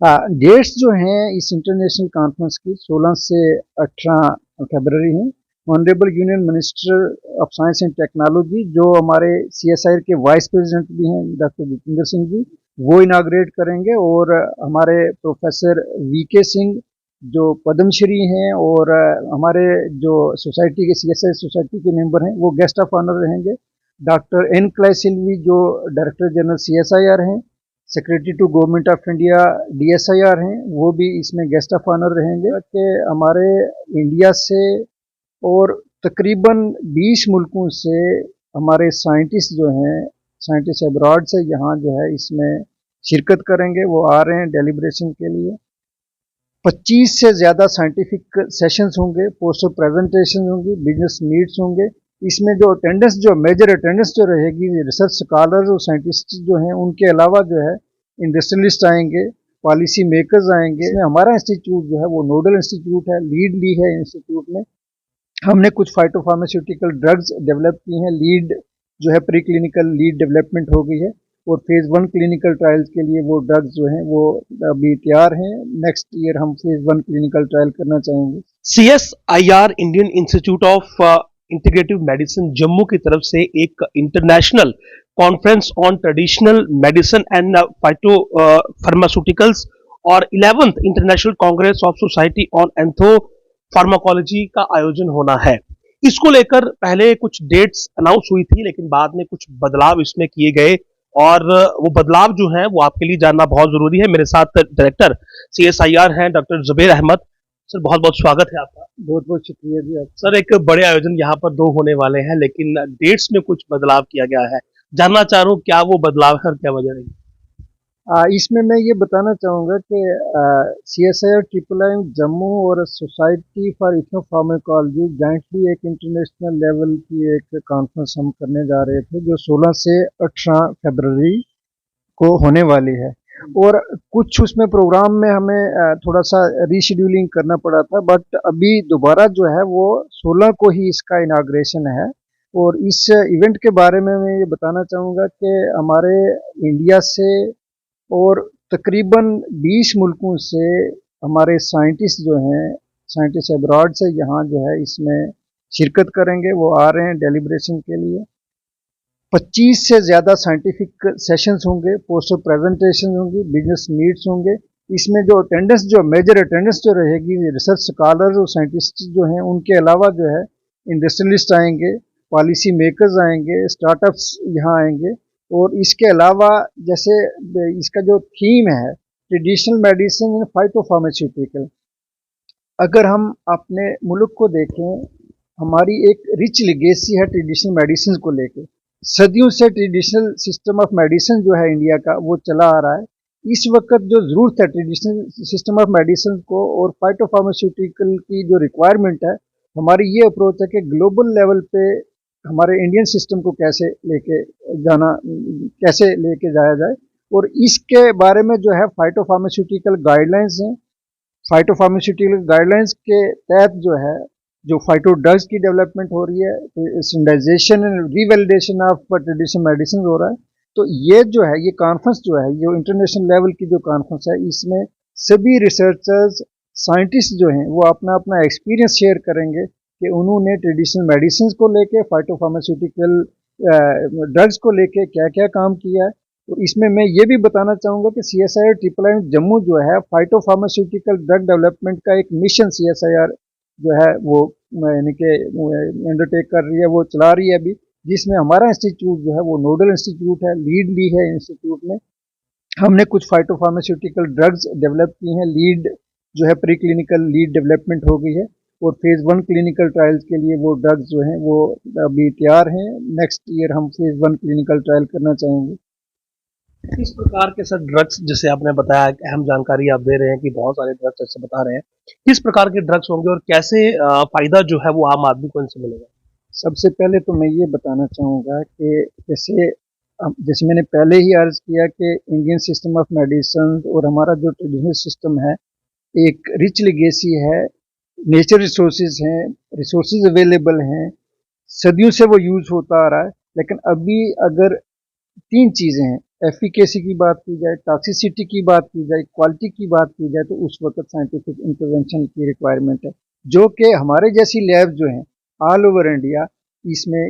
Dates जो हैं इस इंटरनेशनल कॉन्फ्रेंस की 16 से 18 फरवरी हैं। Honourable union minister of science and technology जो हमारे सीएसआईआर के वाइस प्रेसिडेंट भी हैं डॉक्टर जितेंद्र सिंह जी, वो इनाग्रेट करेंगे। और हमारे प्रोफेसर वीके सिंह जो पद्मश्री हैं और हमारे जो सोसाइटी के सीएसआई सोसाइटी के मेंबर हैं वो गेस्ट ऑफ ऑनर रहेंगे। डॉक्टर एन क्लाइसिल्वी जो डायरेक्टर जनरल सीएसआईआर हैं, secretary to government of India DSIR हैं, वो भी इसमें गेस्ट ऑफ ऑनर रहेंगे। कि हमारे इंडिया से और तकरीबन 20 मुल्कों से हमारे साइंटिस्ट जो हैं, साइंटिस्ट अब्रॉड से यहाँ जो है इसमें शिरकत करेंगे। वो आ रहे हैं डेलिब्रेशन के लिए। 25 से ज़्यादा साइंटिफिक सेशंस होंगे, पोस्टर प्रेजेंटेशन होंगी, बिजनेस मीट्स होंगे। इसमें जो अटेंडेंस जो मेजर अटेंडेंस जो रहेगी रिसर्च स्कॉलर्स और साइंटिस्ट जो हैं उनके अलावा जो है इंडस्ट्रियलिस्ट आएंगे, पॉलिसी मेकर्स आएंगे। हमारा इंस्टीट्यूट जो है वो नोडल इंस्टीट्यूट है, लीड ली है इंस्टीट्यूट में। हमने कुछ फाइटोफार्मास्यूटिकल ड्रग्स डेवलप की हैं। लीड जो है प्री क्लिनिकल लीड डेवलपमेंट हो गई है और फेज़ 1 क्लिनिकल ट्रायल्स के लिए वो ड्रग्स जो हैं वो अभी तैयार हैं। नेक्स्ट ईयर हम फेज़ 1 क्लिनिकल ट्रायल करना चाहेंगे। CSIR Indian institute of integrative medicine Jammu की तरफ से एक international conference on traditional medicine and phyto pharmaceuticals और 11th international Congress of society on एंथो pharmacology का आयोजन होना है। इसको लेकर पहले कुछ डेट्स अनाउंस हुई थी, लेकिन बाद में कुछ बदलाव इसमें किए गए और वो बदलाव जो है वो आपके लिए जानना बहुत जरूरी है। मेरे साथ डायरेक्टर सीएसआईआर हैं डॉक्टर जुबैर अहमद। सर बहुत बहुत स्वागत है आपका। बहुत बहुत शुक्रिया जी आप। सर एक बड़े आयोजन यहाँ पर 2 होने वाले हैं, लेकिन डेट्स में कुछ बदलाव किया गया है। जानना चाह रहा हूँ क्या वो बदलाव है और क्या वजह रही। इसमें मैं ये बताना चाहूँगा कि सीएसआईआर ट्रिपल आई जम्मू और सोसाइटी फॉर इथनोफार्माकोलॉजी जॉइंटली एक इंटरनेशनल लेवल की एक कॉन्फ्रेंस हम करने जा रहे थे जो 16 से 18 फरवरी को होने वाली है। और कुछ उसमें प्रोग्राम में हमें थोड़ा सा रीशेड्यूलिंग करना पड़ा था, बट अभी दोबारा जो है वो 16 को ही इसका इनाग्रेशन है। और इस इवेंट के बारे में मैं ये बताना चाहूँगा कि हमारे इंडिया से और तकरीबन 20 मुल्कों से हमारे साइंटिस्ट जो हैं, साइंटिस्ट अब्रॉड से यहाँ जो है इसमें शिरकत करेंगे। वो आ रहे हैं डेलिब्रेशन के लिए। 25 से ज़्यादा साइंटिफिक सेशंस होंगे, पोस्टर प्रेजेंटेशन होंगी, बिजनेस मीट्स होंगे। इसमें जो अटेंडेंस जो मेजर अटेंडेंस जो रहेगी रिसर्च स्कॉलर्स और साइंटिस्ट जो हैं उनके अलावा जो है इंडस्ट्रियलिस्ट आएंगे, पॉलिसी मेकर्स आएंगे, स्टार्टअप्स यहाँ आएंगे। और इसके अलावा जैसे इसका जो थीम है ट्रेडिशनल मेडिसिन एंड फाइटोफार्मास्यूटिकल, अगर हम अपने मुल्क को देखें, हमारी एक रिच लेगेसी है ट्रेडिशनल मेडिसिन को लेके। सदियों से ट्रेडिशनल सिस्टम ऑफ मेडिसिन जो है इंडिया का वो चला आ रहा है। इस वक्त जो ज़रूरत है ट्रेडिशनल सिस्टम ऑफ मेडिसिन को और फाइटोफार्मास्यूटिकल की जो रिक्वायरमेंट है, हमारी ये अप्रोच है कि ग्लोबल लेवल पे हमारे इंडियन सिस्टम को कैसे लेके जाना, कैसे लेके जाया जाए। और इसके बारे में जो है फाइटोफार्मास्यूटिकल गाइडलाइंस हैं। फाइटोफार्मास्यूटिकल गाइडलाइंस के तहत जो है जो फाइटो ड्रग्स की डेवलपमेंट हो रही है, standardisation and revalidation of traditional medicine हो रहा है। तो ये जो है ये कॉन्फ्रेंस जो है जो इंटरनेशनल लेवल की जो कॉन्फ्रेंस है, इसमें सभी रिसर्चर्स साइंटिस्ट जो हैं वो अपना अपना एक्सपीरियंस शेयर करेंगे कि उन्होंने ट्रेडिशनल मेडिसिन को लेके फाइटोफार्मास्यूटिकल ड्रग्स को लेके क्या क्या काम किया है। तो इसमें मैं ये भी बताना चाहूँगा कि सीएसआईआर ट्रिपल आई जम्मू जो है फाइटोफार्मास्यूटिकल ड्रग डेवलपमेंट का एक मिशन सीएसआईआर जो है वो यानी कि अंडरटेक कर रही है, वो चला रही है अभी, जिसमें हमारा इंस्टीट्यूट जो है वो नोडल इंस्टीट्यूट है, लीड ली है इंस्टीट्यूट में। हमने कुछ फाइटोफार्मास्यूटिकल ड्रग्स डेवलप की हैं। लीड जो है प्री क्लिनिकल लीड डेवलपमेंट हो गई है और फेज़ 1 क्लिनिकल ट्रायल्स के लिए वो ड्रग्स जो हैं वो अभी तैयार हैं। नेक्स्ट ईयर हम फेज़ 1 क्लिनिकल ट्रायल करना चाहेंगे। किस प्रकार के सर ड्रग्स, जैसे आपने बताया अहम जानकारी आप दे रहे हैं कि बहुत सारे ड्रग्स ऐसे बता रहे हैं, किस प्रकार के ड्रग्स होंगे और कैसे फायदा जो है वो आम आदमी को इनसे मिलेगा। सबसे पहले तो मैं ये बताना चाहूँगा कि जैसे जैसे मैंने पहले ही अर्ज किया कि इंडियन सिस्टम ऑफ मेडिसिन और हमारा जो ट्रेडिशनल सिस्टम है एक रिच लेगेसी है। नेचर रिसोर्सेज हैं, रिसोर्सेज अवेलेबल हैं, सदियों से वो यूज़ होता आ रहा है। लेकिन अभी अगर 3 चीज़ें हैं, एफिकेसी की बात की जाए, टॉक्सिसिटी की बात की जाए, क्वालिटी की बात की जाए, तो उस वक्त साइंटिफिक इंटरवेंशन की रिक्वायरमेंट है, जो कि हमारे जैसी लैब जो हैं ऑल ओवर इंडिया इसमें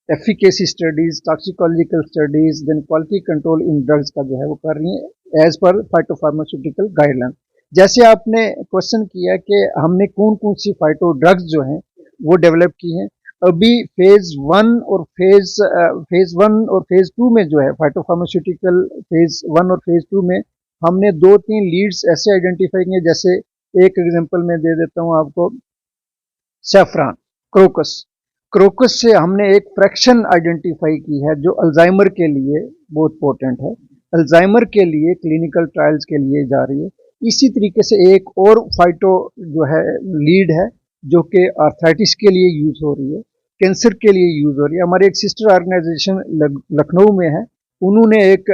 efficacy studies, toxicological studies, then quality control in drugs का जो है वो कर रही है एज पर फाइटोफार्मास्यूटिकल गाइडलाइन। जैसे आपने क्वेश्चन किया कि हमने कौन कौन सी फाइटो ड्रग्स जो हैं वो डेवलप की हैं, अभी फेज 1 और फेज 2 में जो है फाइटोफार्मास्यूटिकल फेज 1 और फेज 2 में हमने 2-3 लीड्स ऐसे आइडेंटिफाई किए, जैसे एक एग्जांपल मैं दे देता हूं आपको, सेफ्रॉन, क्रोकस। क्रोकस से हमने एक फ्रैक्शन आइडेंटिफाई की है जो अल्जाइमर के लिए बहुत पोटेंट है, अल्जाइमर के लिए क्लिनिकल ट्रायल्स के लिए जा रही है। इसी तरीके से एक और फाइटो जो है लीड है जो कि आर्थराइटिस के लिए यूज हो रही है, कैंसर के लिए यूज हो रही है। हमारे एक सिस्टर ऑर्गेनाइजेशन लखनऊ में है, उन्होंने एक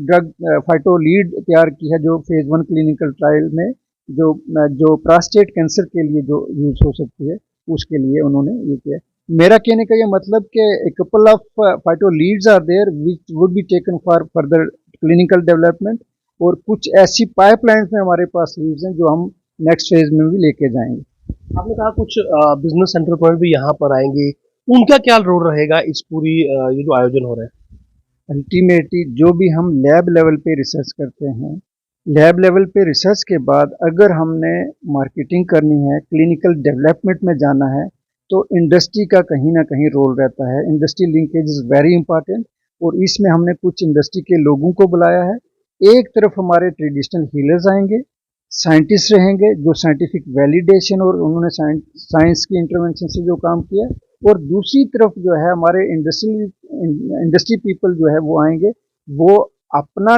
ड्रग फाइटो लीड तैयार की है जो फेज 1 क्लिनिकल ट्रायल में जो जो प्रोस्टेट कैंसर के लिए जो यूज हो सकती है उसके लिए उन्होंने ये किया। मेरा कहने का ये मतलब कि couple of phyto leads are there which would be taken for further clinical development, और कुछ ऐसी पाइपलाइंस में हमारे पास लीड्स हैं जो हम नेक्स्ट फेज में भी लेके जाएंगे। आपने कहा कुछ बिजनेस एंटरप्रेन्योर भी यहाँ पर आएंगे, उनका क्या रोल रहेगा इस पूरी ये जो आयोजन हो रहा है? अल्टीमेटली जो भी हम लैब लेवल पे रिसर्च करते हैं, लैब लेवल पे रिसर्च के बाद अगर हमने मार्केटिंग करनी है, क्लिनिकल डेवलपमेंट में जाना है, तो इंडस्ट्री का कहीं ना कहीं रोल रहता है। Industry linkage is very important, और इसमें हमने कुछ इंडस्ट्री के लोगों को बुलाया है। एक तरफ हमारे ट्रेडिशनल हीलर्स आएंगे, साइंटिस्ट रहेंगे जो साइंटिफिक वैलिडेशन और उन्होंने साइंस की इंटरवेंशन से जो काम किया, और दूसरी तरफ जो है हमारे इंडस्ट्री पीपल जो है वो आएंगे, वो अपना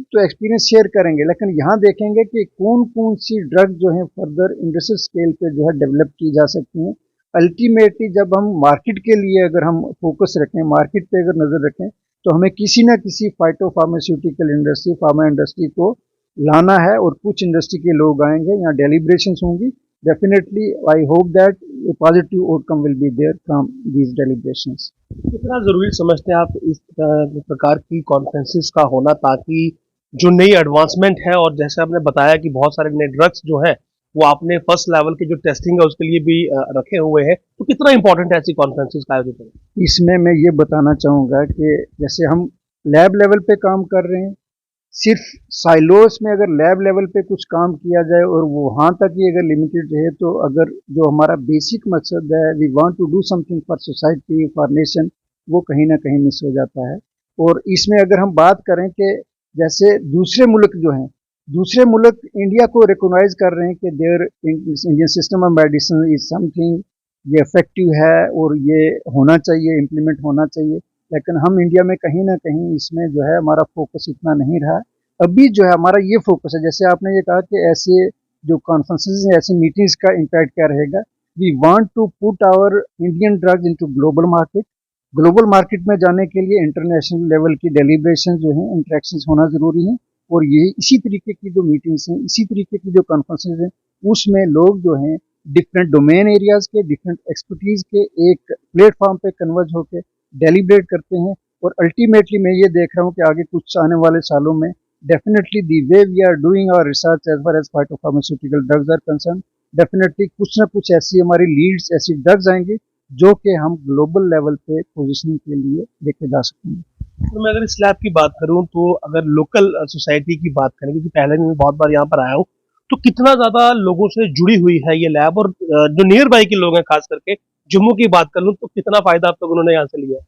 तो एक्सपीरियंस शेयर करेंगे, लेकिन यहाँ देखेंगे कि कौन कौन सी ड्रग जो है फर्दर इंडस्ट्रियल स्केल पे जो है डेवलप की जा सकती हैं। अल्टीमेटली जब हम मार्केट के लिए अगर हम फोकस रखें, मार्केट पे अगर नज़र रखें, तो हमें किसी ना किसी phyto pharmaceutical industry, pharma industry को लाना है, और कुछ इंडस्ट्री के लोग आएंगे, यहाँ डेलिब्रेशंस होंगी। Definitely I hope that a positive outcome will be there from these deliberations. कितना ज़रूरी समझते हैं आप इस प्रकार की कॉन्फ्रेंसेस का होना, ताकि जो नई एडवांसमेंट है, और जैसे आपने बताया कि बहुत सारे नए ड्रग्स जो हैं वो आपने फर्स्ट लेवल की जो टेस्टिंग है उसके लिए भी रखे हुए हैं, तो कितना इंपॉर्टेंट है ऐसी कॉन्फ्रेंसेस का आयोजन करना? इसमें मैं ये बताना चाहूँगा कि जैसे हम लैब लेवल पे काम कर रहे हैं, सिर्फ साइलोस में अगर लैब लेवल पे कुछ काम किया जाए और वो वहाँ तक ही अगर लिमिटेड रहे, तो अगर जो हमारा बेसिक मकसद है, we want to do something for society, for nation, वो कहीं ना कहीं मिस हो जाता है। और इसमें अगर हम बात करें कि जैसे दूसरे मुल्क जो हैं, दूसरे मुल्क इंडिया को रिकॉग्नाइज कर रहे हैं कि their Indian system of medicine is something, ये इफेक्टिव है और ये होना चाहिए, इम्प्लीमेंट होना चाहिए, लेकिन हम इंडिया में कहीं ना कहीं इसमें जो है हमारा फोकस इतना नहीं रहा। अभी जो है हमारा ये फोकस है, जैसे आपने ये कहा कि ऐसे जो कॉन्फ्रेंसेज हैं, ऐसी मीटिंग्स का इम्पैक्ट क्या रहेगा। We want to put our Indian drugs into global market. Global market में जाने के लिए इंटरनेशनल लेवल की डेलिब्रेशन जो है, इंटरेक्शंस होना ज़रूरी है, और ये इसी तरीके की जो मीटिंग्स हैं, इसी तरीके की जो कॉन्फ्रेंसेज हैं, उसमें लोग जो हैं डिफरेंट डोमेन एरियाज के, डिफरेंट एक्सपर्टीज के एक प्लेटफॉर्म पे कन्वर्ज होकर डेलिब्रेट करते हैं। और अल्टीमेटली मैं ये देख रहा हूँ कि आगे कुछ आने वाले सालों में definitely the way we are doing our research as far as phytopharmaceutical drugs are concern, definitely कुछ ना कुछ ऐसी हमारी लीड्स, ऐसी ड्रग्स आएंगी जो कि हम ग्लोबल लेवल पे पोजीशनिंग के लिए लेके जा सकेंगे। तो मैं अगर इस लैब की बात करूं, तो अगर लोकल सोसाइटी की बात करें, क्योंकि पहले भी मैं बहुत बार यहाँ पर आया हूँ, तो कितना ज़्यादा लोगों से जुड़ी हुई है ये लैब, और जो नियर बाई के लोग हैं, खास करके जम्मू की बात कर लूँ, तो कितना फ़ायदा अब तक उन्होंने यहाँ से लिया है?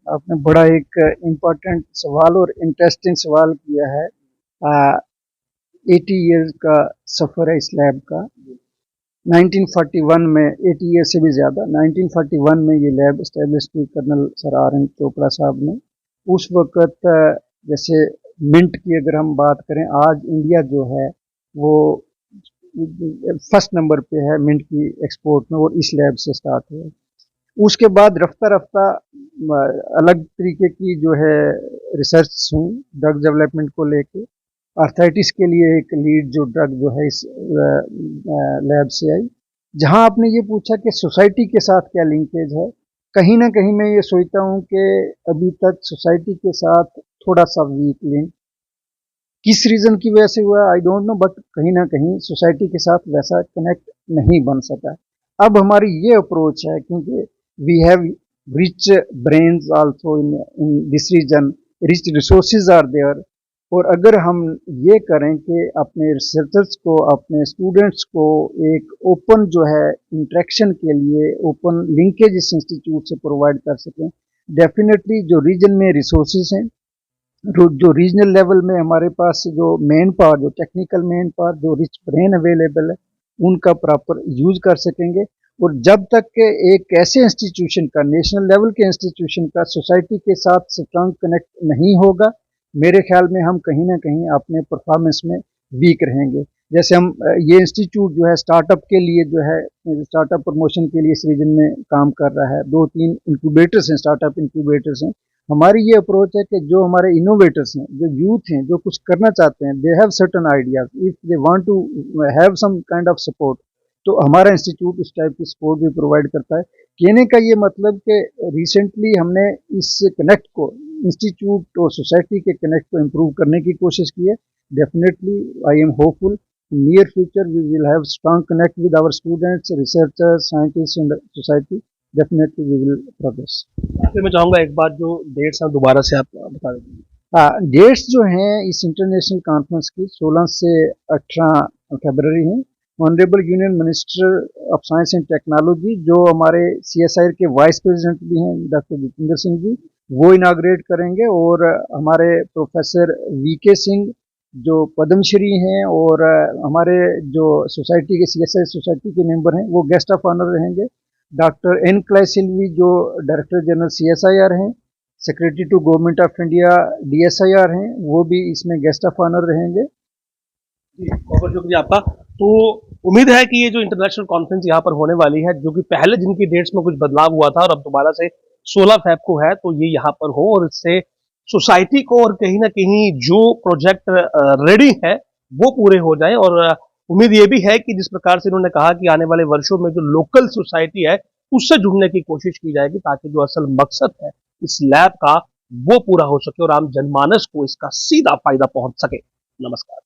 आपने बड़ा एक इम्पोर्टेंट सवाल और इंटरेस्टिंग सवाल किया है। 80 ईयर्स का सफ़र है इस लैब का। 1941 में, 80 ईयर से भी ज़्यादा, 1941 में ये लैब इस्टेब्लिश की colonel sir R N Chopra साहब ने। उस वक़्त जैसे मिंट की अगर हम बात करें, आज इंडिया जो है वो फर्स्ट नंबर पे है मिंट की एक्सपोर्ट में, और इस लैब से स्टार्ट हुआ। उसके बाद रफ्ता रफ्ता अलग तरीके की जो है रिसर्च हुई ड्रग डेवलपमेंट को लेके। आर्थराइटिस के लिए एक लीड जो ड्रग जो है इस लैब से आई। जहां आपने ये पूछा कि सोसाइटी के साथ क्या लिंकेज है, कहीं ना कहीं मैं ये सोचता हूँ कि अभी तक सोसाइटी के साथ थोड़ा सा वीक लिंक। किस रीजन की वजह से हुआ आई डोंट नो, बट कहीं ना कहीं सोसाइटी के साथ वैसा कनेक्ट नहीं बन सका। अब हमारी ये अप्रोच है, क्योंकि we have rich brains also in this region, rich resources are there. और अगर हम ये करें कि अपने रिसर्चर्स को, अपने स्टूडेंट्स को एक ओपन जो है इंटरेक्शन के लिए ओपन लिंकेज इस इंस्टीट्यूट से प्रोवाइड कर सकें, डेफिनेटली जो रीजन में रिसोर्सेज हैं, जो रीजनल लेवल में हमारे पास जो मेन पावर, जो टेक्निकल मेन पावर, जो रिच ब्रेन अवेलेबल है, उनका प्रॉपर यूज कर सकेंगे। और जब तक के एक ऐसे इंस्टीट्यूशन का, नेशनल लेवल के इंस्टीट्यूशन का सोसाइटी के साथ स्ट्रांग कनेक्ट नहीं होगा, मेरे ख्याल में हम कहीं ना कहीं अपने परफॉर्मेंस में वीक रहेंगे। जैसे हम ये इंस्टीट्यूट जो है स्टार्टअप के लिए जो है, स्टार्टअप प्रमोशन के लिए इस रीजन में काम कर रहा है। 2-3 इंक्यूबेटर्स हैं, स्टार्टअप इंक्यूबेटर्स हैं। हमारी ये अप्रोच है कि जो हमारे इनोवेटर्स हैं, जो यूथ हैं, जो कुछ करना चाहते हैं, they have certain ideas, if they want to have some kind of support, तो हमारा इंस्टीट्यूट इस टाइप की सपोर्ट भी प्रोवाइड करता है। कहने का ये मतलब कि रिसेंटली हमने इस कनेक्ट को, इंस्टीट्यूट और सोसाइटी के कनेक्ट को इम्प्रूव करने की कोशिश की है। Definitely I am hopeful near future we will have strong connect with our students, researchers, scientist and society. Definitely we will progress. फिर मैं चाहूंगा एक बार जो डेट्स हैं दोबारा से आप बता दें। डेट्स जो हैं इस इंटरनेशनल कॉन्फ्रेंस की 16 से 18 फरवरी हैं। Honourable union minister of science and technology, जो हमारे CSIR के वाइस प्रेसिडेंट भी हैं, डॉक्टर जितेंद्र सिंह जी, वो इनाग्रेट करेंगे। और हमारे प्रोफेसर VK सिंह जो पद्मश्री हैं, और हमारे जो सोसाइटी के CSIR सोसाइटी के मेंबर हैं, वो गेस्ट ऑफ ऑनर रहेंगे। डॉक्टर N क्लाइसिल्वी जो डायरेक्टर जनरल CSIR हैं, secretary to government of India DSIR हैं, वो भी इसमें गेस्ट ऑफ ऑनर रहेंगे। जी, बहुत बहुत शुक्रिया आपका। तो उम्मीद है कि ये जो इंटरनेशनल कॉन्फ्रेंस यहाँ पर होने वाली है, जो कि पहले दिन की डेट्स में कुछ बदलाव हुआ था और अब दोबारा से 16 फेब को है, तो ये यहाँ पर हो और इससे सोसाइटी को और कहीं ना कहीं जो प्रोजेक्ट रेडी है वो पूरे हो जाए। और उम्मीद ये भी है कि जिस प्रकार से इन्होंने कहा कि आने वाले वर्षों में जो लोकल सोसाइटी है उससे जुड़ने की कोशिश की जाएगी, ताकि जो असल मकसद है इस लैब का वो पूरा हो सके और आम जनमानस को इसका सीधा फायदा पहुंच सके। नमस्कार।